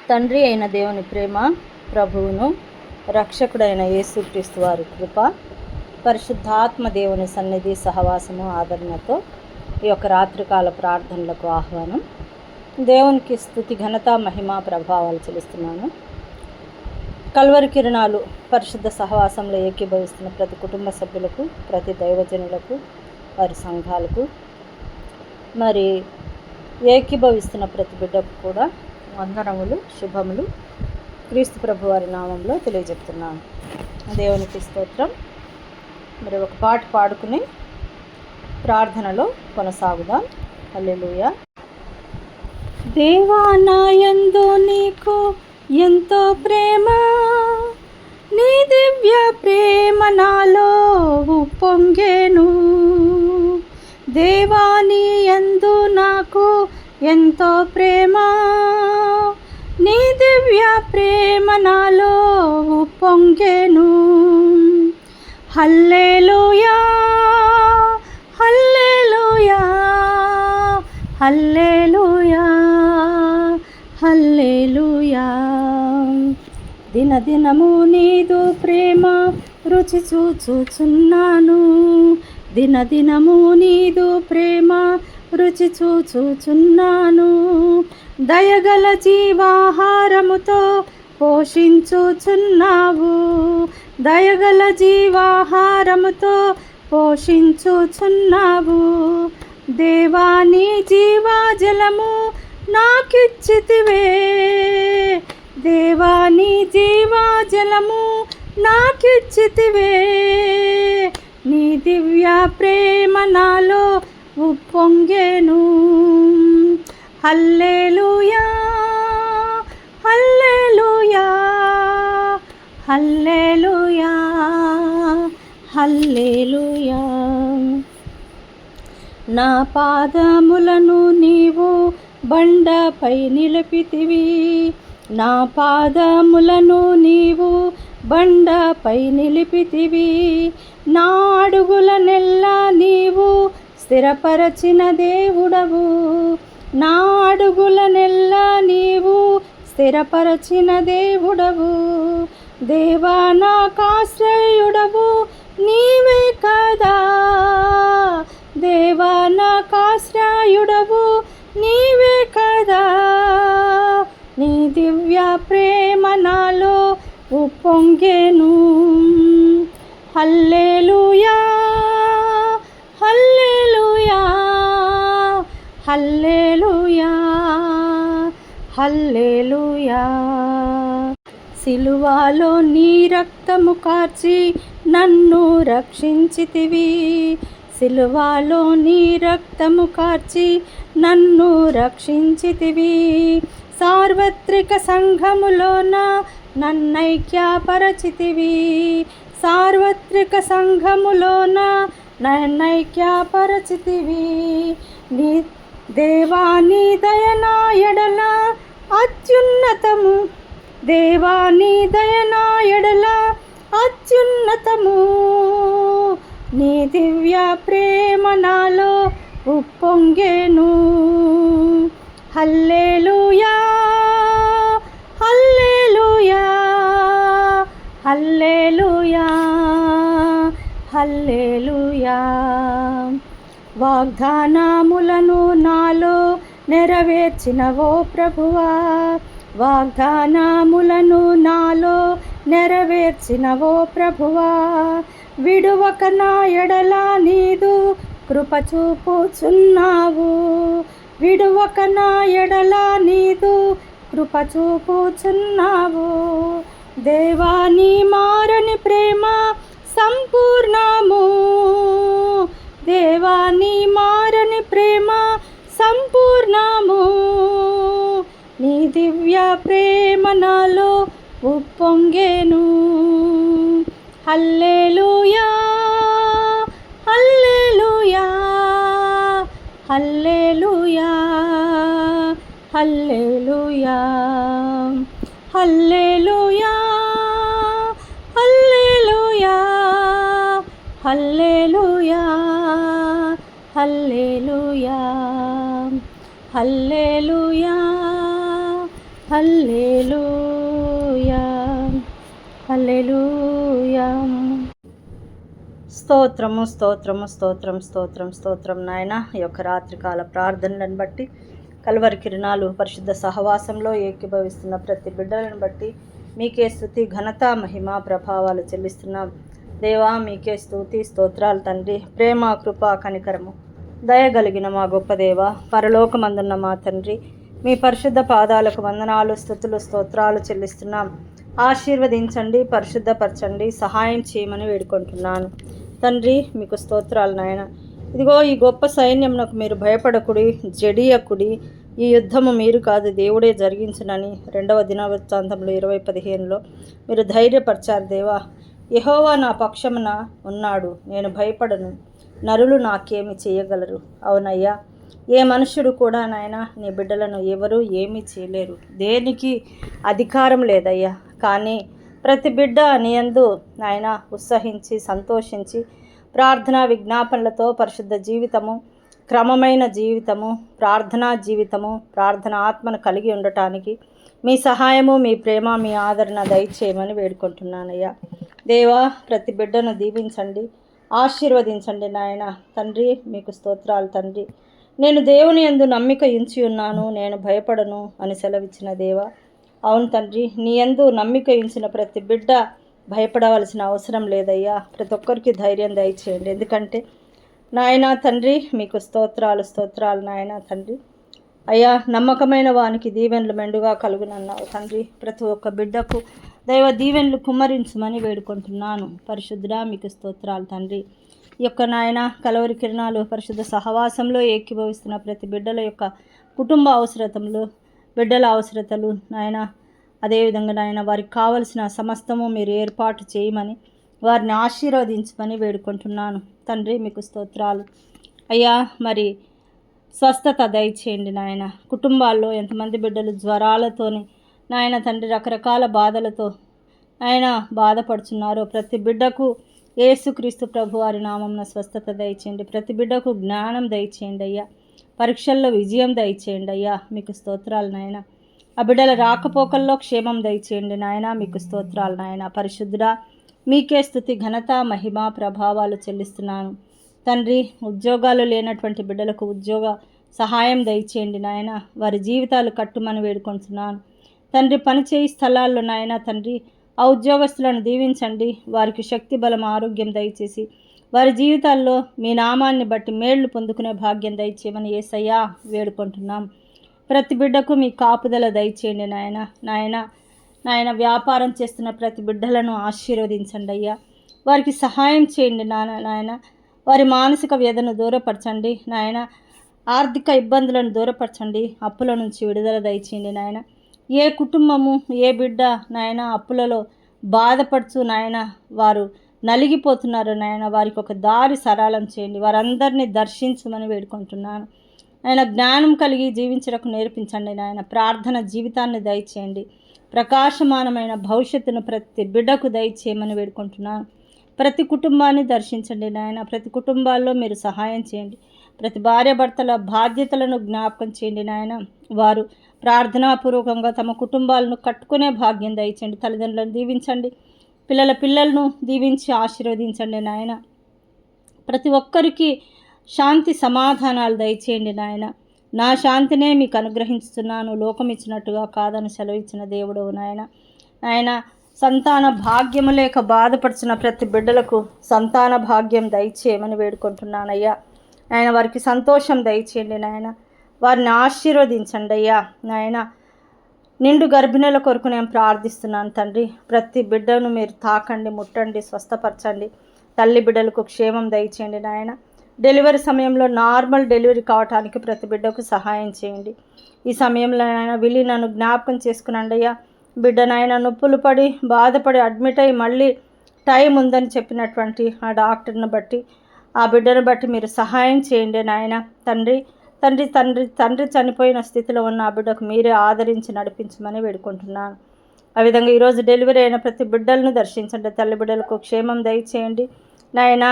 తండ్రి అయిన దేవుని ప్రేమ, ప్రభువును రక్షకుడైన యేసుక్రీస్తు వారి కృప, పరిశుద్ధాత్మ దేవుని సన్నిధి, సహవాసము, ఆదరణతో ఈ యొక్క రాత్రికాల ప్రార్థనలకు ఆహ్వానం. దేవునికి స్తుతి, ఘనత, మహిమ, ప్రభావాలు చెల్లిస్తున్నాను. కల్వరి కిరణాలు పరిశుద్ధ సహవాసంలో ఏకీభవిస్తున్న ప్రతి కుటుంబ సభ్యులకు, ప్రతి దైవజనులకు, వారి సంఘాలకు, మరి ఏకీభవిస్తున్న ప్రతి బిడ్డకు కూడా వందనములు, శుభములు క్రీస్తు ప్రభు వారి నామంలో తెలియజెప్తున్నాను. దేవునికి స్తోత్రం. మరి ఒక పాట పాడుకుని ప్రార్థనలో కొనసాగుదాం. హల్లెలూయా. దేవా, నా యందు నీకు ఎంతో ప్రేమ, నీ దివ్య ప్రేమ నాలో ఉప్పొంగెను. దేవా, నీ యందు నాకు ఎంతో ప్రేమ, నీ దివ్య ప్రేమ నాలో ఉప్పొంగెను. హల్లెలూయా, హల్లెలూయా, హల్లెలూయా, హల్లెలూయా. దినదినము నీదు ప్రేమ రుచి చూచుచున్నాను, దినదినము నీదు ప్రేమ రుచి చూచుచున్నాను. దయగల జీవాహారముతో పోషించుచున్నావు, దయగల జీవాహారముతో పోషించుచున్నావు. దేవా, నీ జీవజలము నాకిచ్చితివే, దేవా, నీ జీవజలము నాకిచ్చితివే. నీ దివ్య ప్రేమ నాలో ఉప్పొంగెను. హల్లెలూయా, హల్లెలూయా, హల్లెలూయా, హల్లెలూయా. నా పాదములను నీవు బండపై నిలిపితివి, నా పాదములను నీవు బండపై నిలిపితివి. నా అడుగులనెల్లా నీవు స్థిరపరచిన దేవుడవు, నా అడుగులనెల్లా నీవు స్థిరపరచిన దేవుడవు. దేవా, నాకాశ్రయుడవు నీవే కదా, దేవా, నాకాశ్రయుడవు నీవే కదా. నీ దివ్య ప్రేమ నాలో ఉప్పొంగెను. హల్లెలూయా, హల్లెలూయా, హల్లెలూయా, హల్లెలూయా. సిలువలో నీ రక్తము కార్చి నన్ను రక్షించితివి, సిలువలో నీ రక్తము కార్చి నన్ను రక్షించితివి. సార్వత్రిక సంఘములోన నన్నైక్యపరచితివి, సార్వత్రిక సంఘములోన నన్నైక్యపరచితివి. నీ దేవా, నీ దయ నా ఎడల అత్యున్నతము, దేవా, నీ దయ నా ఎడల అత్యున్నతము. నీ దివ్య ప్రేమ నాలో ఉప్పొంగెను. హల్లెలూయా, హల్లెలూయా, హల్లెలూయా, హల్లెలూయా. వాగ్దానములను నాలో నెరవేర్చినవో ప్రభువా, వాగ్దానములను నాలో నెరవేర్చినవో ప్రభువా. విడువక నా ఎడల నీదు కృప చూపుచున్నావు, విడువక నా ఎడల నీదు కృప చూపుచున్నావు. దేవా, నీ మారని ప్రేమ సంపూర్ణము, దేవా, నీ మారని ప్రేమ సంపూర్ణము. నీ దివ్య ప్రేమ నాలో ఉప్పొంగెను. హల్లెలూయా, హల్లెలూయా, హల్లెలూయా, హల్లెలూయా, హల్లెలూయా, హల్లెలూయా, హల్లెలూయా, హల్లెలూయా, హల్లెలూయా, హల్లెలూయా హల్లెలూయా. స్తోత్రము స్తోత్రము స్తోత్రం స్తోత్రం స్తోత్రం నాయన. ఈ యొక్క రాత్రికాల ప్రార్థనలను బట్టి, కల్వరి కిరణాలు పరిశుద్ధ సహవాసంలో ఏకీభవిస్తున్న ప్రతి బిడ్డలను బట్టి మీకే స్తుతి ఘనత మహిమ ప్రభావాలు చెల్లిస్తున్నాం దేవా. మీకే స్తుతి స్తోత్రాలు తండ్రి. ప్రేమ కృప కనికరము దయగలిగిన మా గొప్ప దేవ, పరలోకమందున్న మా తండ్రి, మీ పరిశుద్ధ పాదాలకు వందనాలు స్తుతులు స్తోత్రాలు చెల్లిస్తున్నాం. ఆశీర్వదించండి, పరిశుద్ధపరచండి, సహాయం చేయమని వేడుకుంటున్నాను తండ్రి. మీకు స్తోత్రాలు నాయన. ఇదిగో ఈ గొప్ప సైన్యంకు మీరు భయపడకుడి, జడియకుడి, ఈ యుద్ధము మీరు కాదు దేవుడే జరిగించునని 2వ దినవృత్తాంతంలో 20:15లో మీరు ధైర్యపరిచారు దేవా. యెహోవా నా పక్షమున ఉన్నాడు, నేను భయపడను, నరులు నాకేమి చేయగలరు. అవునయ్యా, ఏ మనుష్యుడు కూడా నాయన నీ బిడ్డలను ఎవరు ఏమీ చేయలేరు, దేనికి అధికారం లేదయ్యా. కానీ ప్రతి బిడ్డ నీ యందు నాయన ఉత్సహించి సంతోషించి ప్రార్థనా విజ్ఞాపనలతో పరిశుద్ధ జీవితము, క్రమమైన జీవితము, ప్రార్థనా జీవితము, ప్రార్థన ఆత్మను కలిగి ఉండటానికి మీ సహాయము, మీ ప్రేమ, మీ ఆదరణ దయచేయమని వేడుకుంటున్నానయ్యా దేవా. ప్రతి బిడ్డను దీవించండి, ఆశీర్వదించండి నాయన తండ్రి. మీకు స్తోత్రాలు తండ్రి. నేను దేవుని యందు నమ్మిక ఉంచి ఉన్నాను, నేను భయపడను అని సెలవిచ్చిన దేవా. అవును తండ్రి, నీ యందు నమ్మిక ఉంచిన ప్రతి బిడ్డ భయపడవలసిన అవసరం లేదయ్యా. ప్రతి ఒక్కరికి ధైర్యం దయచేయండి. ఎందుకంటే నాయన తండ్రి మీకు స్తోత్రాలు స్తోత్రాలు నాయన తండ్రి. అయ్యా, నమ్మకమైన వానికి దీవెనలు మెండుగా కలుగునన్నావు తండ్రి. ప్రతి ఒక్క బిడ్డకు దైవ దీవెనలు కుమ్మరించమని వేడుకుంటున్నాను. పరిశుద్ధుడా మీకు స్తోత్రాలు తండ్రి. ఈ యొక్క నాయన కలవరి కిరణాలు పరిశుద్ధ సహవాసంలో ఏకీభవిస్తున్న ప్రతి బిడ్డల యొక్క కుటుంబ అవసరతలు, బిడ్డల అవసరతలు నాయన, అదేవిధంగా నాయన వారికి కావలసిన సమస్తము మీరు ఏర్పాటు చేయమని, వారిని ఆశీర్వదించమని వేడుకుంటున్నాను తండ్రి. మీకు స్తోత్రాలు అయ్యా. మరి స్వస్థత దయచేయండి నాయన. కుటుంబాల్లో ఎంతమంది బిడ్డలు జ్వరాలతోని నాయన తండ్రి రకరకాల బాధలతో ఆయన బాధపడుచున్నారో ప్రతి బిడ్డకు యేసుక్రీస్తు ప్రభు వారి నామమున స్వస్థత దయచేయండి. ప్రతి బిడ్డకు జ్ఞానం దయచేయండి అయ్యా. పరీక్షల్లో విజయం దయచేయండి అయ్యా. మీకు స్తోత్రాలు నాయన. ఆ బిడ్డల రాకపోకల్లో క్షేమం దయచేయండి నాయన. మీకు స్తోత్రాలు నాయన. పరిశుద్ధుడా మీకే స్తుతి ఘనత మహిమ ప్రభావాలు చెల్లిస్తున్నాను తండ్రి. ఉద్యోగాలు లేనటువంటి బిడ్డలకు ఉద్యోగ సహాయం దయచేయండి నాయన. వారి జీవితాలు కట్టుమని వేడుకుంటున్నాను తండ్రి. పనిచేయి స్థలాల్లో నాయన తండ్రి ఆ ఉద్యోగస్తులను దీవించండి. వారికి శక్తి బలం ఆరోగ్యం దయచేసి వారి జీవితాల్లో మీ నామాన్ని బట్టి మేళ్లు పొందుకునే భాగ్యం దయచేయమని యేసయ్యా వేడుకుంటున్నాం. ప్రతి బిడ్డకు మీ కాపుదల దయచేయండి నాయన. నాయన వ్యాపారం చేస్తున్న ప్రతి బిడ్డలను ఆశీర్వదించండి అయ్యా. వారికి సహాయం చేయండి నాయన. వారి మానసిక వ్యధను దూరపరచండి నాయన. ఆర్థిక ఇబ్బందులను దూరపరచండి. అప్పుల నుంచి విడుదల దయచేయండి నాయన. ఏ కుటుంబము ఏ బిడ్డ నాయన అప్పులలో బాధపడుచు నాయన వారు నలిగిపోతున్నారు నాయన, వారికి ఒక దారి సరళం చేయండి. వారందరినీ దర్శించమని వేడుకుంటున్నాను ఆయన. జ్ఞానం కలిగి జీవించడానికి నేర్పించండి నాయన. ప్రార్థన జీవితాన్ని దయచేయండి. ప్రకాశమానమైన భవిష్యత్తును ప్రతి బిడ్డకు దయచేయమని వేడుకుంటున్నాను. ప్రతి కుటుంబాన్ని దర్శించండి నాయన. ప్రతి కుటుంబాల్లో మీరు సహాయం చేయండి. ప్రతి భార్యాభర్తల బాధ్యతలను జ్ఞాపకం చేయండి నాయన. వారు ప్రార్థనాపూర్వకంగా తమ కుటుంబాలను కట్టుకునే భాగ్యం దయచేయండి. తల్లిదండ్రులను దీవించండి. పిల్లలను దీవించి ఆశీర్వదించండి నాయన. ప్రతి ఒక్కరికి శాంతి సమాధానాలు దయచేయండి నాయన. నా శాంతినే మీకు అనుగ్రహిస్తున్నాను, లోకం ఇచ్చినట్టుగా కాదని సెలవిచ్చిన దేవుడు నాయన. సంతాన భాగ్యము లేక బాధపడుచున్న ప్రతి బిడ్డలకు సంతాన భాగ్యం దయచేయమని వేడుకుంటున్నానయ్యా. ఆయన వారికి సంతోషం దయచేయండి నాయన. వారిని ఆశీర్వదించండి అయ్యా నాయన. నిండు గర్భిణుల కొరకు నేను ప్రార్థిస్తున్నాను తండ్రి. ప్రతి బిడ్డను మీరు తాకండి, ముట్టండి, స్వస్థపరచండి. తల్లి బిడ్డలకు క్షేమం దయచేయండి నాయన. డెలివరీ సమయంలో నార్మల్ డెలివరీ కావటానికి ప్రతి బిడ్డకు సహాయం చేయండి. ఈ సమయంలో నాయన విల్లి నన్ను జ్ఞాపకం చేసుకునండి అయ్యా. బిడ్డ నాయన నొప్పులు పడి బాధపడి అడ్మిట్ అయ్యి మళ్ళీ టైం ఉందని చెప్పినటువంటి ఆ డాక్టర్ని బట్టి ఆ బిడ్డను బట్టి మీరు సహాయం చేయండి నాయన. తండ్రి చనిపోయిన స్థితిలో ఉన్న ఆ బిడ్డకు మీరే ఆదరించి నడిపించమని వేడుకుంటున్నాను. ఆ విధంగా ఈరోజు డెలివరీ అయిన ప్రతి బిడ్డలను దర్శించండి. తల్లి బిడ్డలకు క్షేమం దయచేయండి నాయన.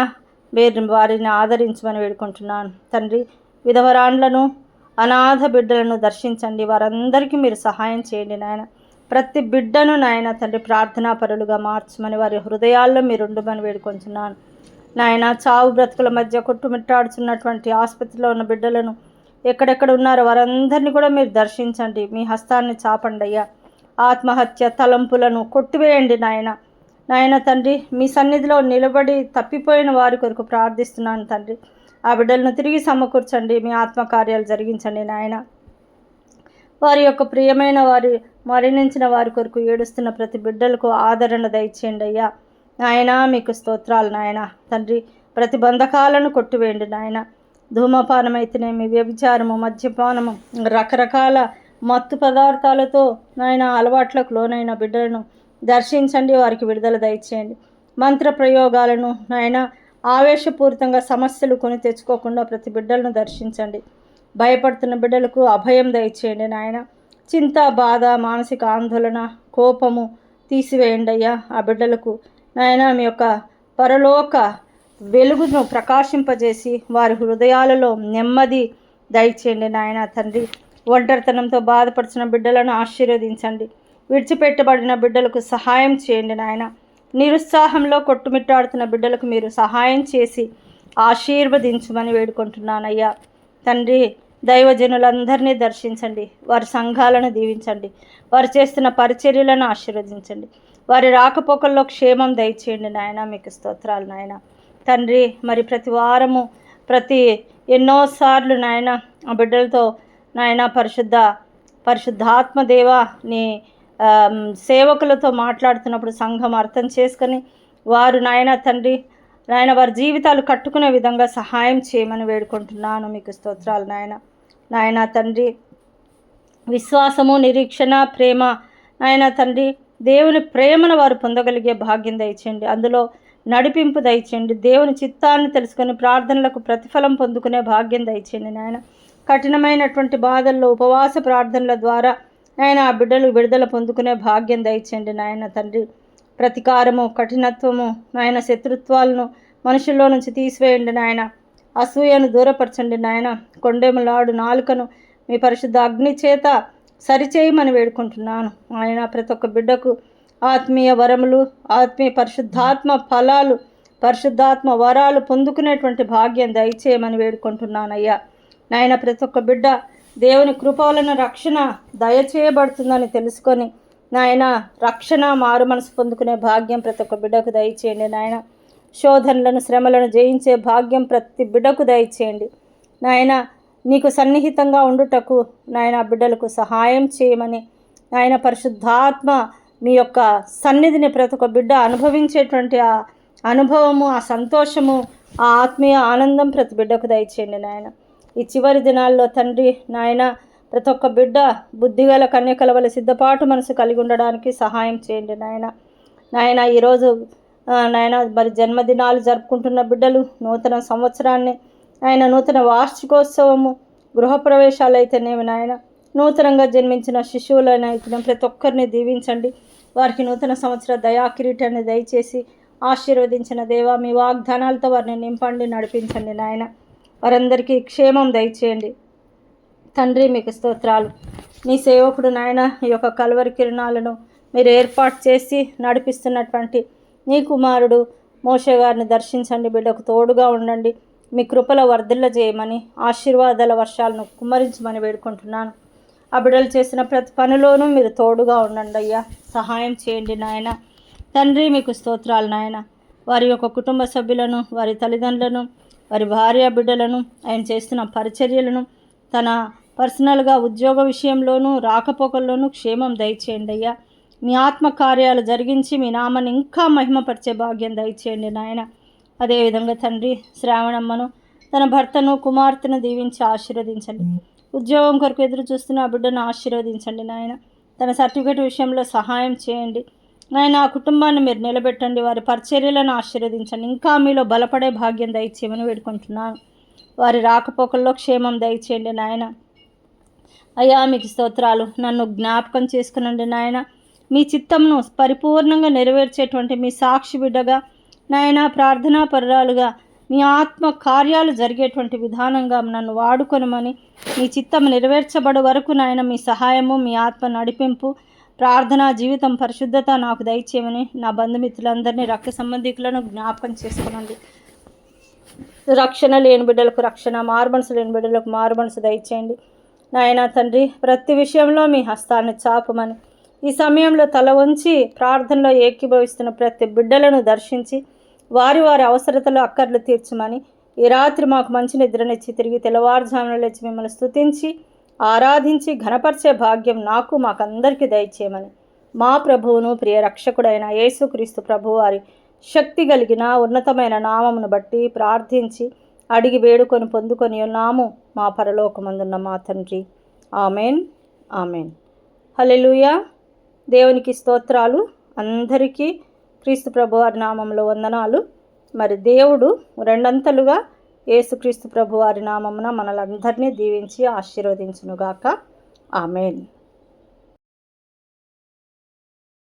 వారిని ఆదరించమని వేడుకుంటున్నాను తండ్రి. విధవరాండ్లను అనాథ బిడ్డలను దర్శించండి. వారందరికీ మీరు సహాయం చేయండి నాయన. ప్రతి బిడ్డను నాయన తండ్రి ప్రార్థనా పరులుగా మార్చమని, వారి హృదయాల్లో మీరు ఉండమని వేడుకొంచున్నాను నాయన. చావు బ్రతుకుల మధ్య కొట్టుమిట్టాడుతున్నటువంటి ఆసుపత్రిలో ఉన్న బిడ్డలను ఎక్కడెక్కడ ఉన్నారో వారందరినీ కూడా మీరు దర్శించండి. మీ హస్తాన్ని చాపండి అయ్యా. ఆత్మహత్య తలంపులను కొట్టివేయండి నాయన తండ్రి. మీ సన్నిధిలో నిలబడి తప్పిపోయిన వారి కొరకు ప్రార్థిస్తున్నాను తండ్రి. ఆ బిడ్డలను తిరిగి సమకూర్చండి. మీ ఆత్మకార్యాలు జరిగించండి నాయన. వారి యొక్క ప్రియమైన వారి మరణించిన వారి కొరకు ఏడుస్తున్న ప్రతి బిడ్డలకు ఆదరణ దయచేయండి అయ్యా. నాయన మీకు స్తోత్రాలు నాయన తండ్రి. ప్రతి బంధకాలను కొట్టివేయండి నాయన. ధూమపానం అయితేనేమి, వ్యభిచారము, మద్యపానము, రకరకాల మత్తు పదార్థాలతో నాయన అలవాట్లకు లోనైన బిడ్డలను దర్శించండి. వారికి విడుదల దయచేయండి. మంత్ర ప్రయోగాలను నాయన ఆవేశపూరితంగా సమస్యలు కొని తెచ్చుకోకుండా ప్రతి బిడ్డలను దర్శించండి. భయపడుతున్న బిడ్డలకు అభయం దయచేయండి నాయన. చింత, బాధ, మానసిక ఆందోళన, కోపము తీసివేయండి అయ్యా. ఆ బిడ్డలకు నాయన మీ యొక్క పరలోక వెలుగును ప్రకాశింపజేసి వారి హృదయాలలో నెమ్మది దయచేయండి నాయన తండ్రి. ఒంటరితనంతో బాధపడుతున్న బిడ్డలను ఆశీర్వదించండి. విడిచిపెట్టబడిన బిడ్డలకు సహాయం చేయండి నాయన. నిరుత్సాహంలో కొట్టుమిట్టాడుతున్న బిడ్డలకు మీరు సహాయం చేసి ఆశీర్వదించమని వేడుకుంటున్నానయ్యా తండ్రి. దైవజనులందరినీ దర్శించండి. వారి సంఘాలను దీవించండి. వారు చేస్తున్న పరిచర్యలను ఆశీర్వదించండి. వారి రాకపోకల్లో క్షేమం దయచేయండి నాయన. మీకు స్తోత్రాలు నాయన తండ్రి. మరి ప్రతి వారము ఎన్నోసార్లు నాయన ఆ బిడ్డలతో నాయన పరిశుద్ధాత్మదేవ నీ సేవకులతో మాట్లాడుతున్నప్పుడు సంఘం అర్థం చేసుకొని వారు నాయన తండ్రి వారి జీవితాలు కట్టుకునే విధంగా సహాయం చేయమని వేడుకుంటున్నాను. మీకు స్తోత్రాలు నాయన తండ్రి. విశ్వాసము, నిరీక్షణ, ప్రేమ నాయన తండ్రి, దేవుని ప్రేమను వారు పొందగలిగే భాగ్యం దయచేయండి. అందులో నడిపింపు దయచేయండి. దేవుని చిత్తాన్ని తెలుసుకొని ప్రార్థనలకు ప్రతిఫలం పొందుకునే భాగ్యం దయచేయండి నాయన. కఠినమైనటువంటి బాధల్లో ఉపవాస ప్రార్థనల ద్వారా నాయన ఆ బిడ్డలు విడుదల పొందుకునే భాగ్యం దయచేయండి నాయన తండ్రి. ప్రతీకారము, కఠినత్వము నాయన, శత్రుత్వాలను మనుషుల్లో నుంచి తీసివేయండి నాయన. అసూయను దూరపరచండి నాయన. కొండెములాడు నాలుకను మీ పరిశుద్ధ అగ్ని చేత సరిచేయమని వేడుకుంటున్నాను ఆయన. ప్రతి ఒక్క బిడ్డకు ఆత్మీయ వరములు, ఆత్మీయ పరిశుద్ధాత్మ ఫలాలు, పరిశుద్ధాత్మ వరాలు పొందుకునేటువంటి భాగ్యం దయచేయమని వేడుకుంటున్నానయ్యా నాయన. ప్రతి ఒక్క బిడ్డ దేవుని కృప వలన రక్షణ దయచేయబడుతుందని తెలుసుకొని నాయన రక్షణ, మారు మనసు పొందుకునే భాగ్యం ప్రతి ఒక్క బిడ్డకు దయచేయండి నాయన. శోధనలను, శ్రమలను జయించే భాగ్యం ప్రతి బిడ్డకు దయచేయండి నాయన. నీకు సన్నిహితంగా ఉండుటకు నాయన బిడ్డలకు సహాయం చేయమని నాయన. పరిశుద్ధాత్మ మీ యొక్క సన్నిధిని ప్రతి ఒక్క బిడ్డ అనుభవించేటువంటి ఆ అనుభవము, ఆ సంతోషము, ఆ ఆత్మీయ ఆనందం ప్రతి బిడ్డకు దయచేయండి నాయన. ఈ చివరి దినాల్లో తండ్రి నాయన ప్రతి ఒక్క బిడ్డ బుద్ధిగల కన్యకల వలె సిద్ధపాటు మనసు కలిగి ఉండడానికి సహాయం చేయండి నాయన. ఈరోజు నాయన మరి జన్మదినాలు జరుపుకుంటున్న బిడ్డలు, నూతన సంవత్సరాన్ని ఆయన, నూతన వార్షికోత్సవము, గృహప్రవేశాలు అయితేనేమి నాయన, నూతనంగా జన్మించిన శిశువులనైతే ప్రతి ఒక్కరిని దీవించండి. వారికి నూతన సంవత్సర దయాకిరీటాన్ని దయచేసి ఆశీర్వదించిన దేవా, మీ వాగ్దానాలతో వారిని నింపండి, నడిపించండి నాయన. వారందరికీ క్షేమం దయచేయండి తండ్రి. మీకు స్తోత్రాలు. నీ సేవకుడు నాయన ఈ యొక్క కల్వరి కిరణాలను మీరు ఏర్పాటు చేసి నడిపిస్తున్నటువంటి నీ కుమారుడు మోషే గారిని దర్శించండి. బిడ్డకు తోడుగా ఉండండి. మీ కృపలో వర్ధిల్ల చేయమని, ఆశీర్వాదాల వర్షాలను కుమ్మరించమని వేడుకుంటున్నాను. ఆ బిడ్డలు చేసిన ప్రతి పనిలోనూ మీరు తోడుగా ఉండండి అయ్యా. సహాయం చేయండి నాయన తండ్రి. మీకు స్తోత్రాలు నాయన. వారి యొక్క కుటుంబ సభ్యులను, వారి తల్లిదండ్రులను, వారి భార్య బిడ్డలను, ఆయన చేస్తున్న పరిచర్యలను, తన పర్సనల్గా ఉద్యోగ విషయంలోనూ రాకపోకల్లోనూ క్షేమం దయచేయండి అయ్యా. మీ ఆత్మకార్యాలు జరిగించి మీ నామాన్ని ఇంకా మహిమపరిచే భాగ్యం దయచేయండి నాయన. అదేవిధంగా తండ్రి శ్రావణమ్మను, తన భర్తను, కుమార్తెను దీవించి ఆశీర్వదించండి. ఉద్యోగం కొరకు ఎదురు చూస్తున్న ఆ బిడ్డను ఆశీర్వదించండి నాయన. తన సర్టిఫికేట్ విషయంలో సహాయం చేయండి నాయన. ఆ కుటుంబాన్ని మీరు నిలబెట్టండి. వారి పరిచర్యలను ఆశీర్వదించండి. ఇంకా మీలో బలపడే భాగ్యం దయచేయమని వేడుకుంటున్నాను. వారి రాకపోకల్లో క్షేమం దయచేయండి నాయన. అయ్యా మీకు స్తోత్రాలు. నన్ను జ్ఞాపకం చేసుకునండి నాయన. మీ చిత్తంను పరిపూర్ణంగా నెరవేర్చేటువంటి మీ సాక్షి బిడ్డగా నాయన, ప్రార్థనా పరురాలుగా మీ ఆత్మ కార్యాలు జరిగేటువంటి విధానంగా నన్ను వాడుకొనమని, మీ చిత్తం నెరవేర్చబడే వరకు నాయన మీ సహాయము, మీ ఆత్మ నడిపింపు, ప్రార్థనా జీవితం, పరిశుద్ధత నాకు దయచేయమని నా బంధుమిత్రులందరినీ, రక్త సంబంధికులను జ్ఞాపకం చేసుకోనండి. రక్షణ లేని బిడ్డలకు రక్షణ, మారుమనసు లేని బిడ్డలకు మారుమనసు దయచేయండి నాయన తండ్రి. ప్రతి విషయంలో మీ హస్తాన్ని చాపమని, ఈ సమయంలో తల వంచి ప్రార్థనలో ఏకీభవిస్తున్న ప్రతి బిడ్డలను దర్శించి వారి వారి అవసరతలు అక్కర్లు తీర్చమని, ఈ రాత్రి మాకు మంచి నిద్రనిచ్చి తిరిగి తెల్లవారుజామున లేచి మిమ్మల్ని స్తుతించి ఆరాధించి ఘనపరిచే భాగ్యం నాకు మాకందరికీ దయచేయమని, మా ప్రభువును ప్రియ రక్షకుడైన యేసుక్రీస్తు ప్రభువారి శక్తి కలిగిన ఉన్నతమైన నామమును బట్టి ప్రార్థించి అడిగి వేడుకొని పొందుకొని ఉన్నాము మా పరలోకమందున్న మా తండ్రి. Amen, amen. హల్లెలూయా. దేవునికి స్తోత్రాలు. అందరికీ క్రీస్తు ప్రభువారి నామంలో వందనాలు. మరి దేవుడు రెండంతలుగా యేసుక్రీస్తు ప్రభువారి నామమున మనలందరినీ దీవించి ఆశీర్వదించునుగాక. ఆమెన్.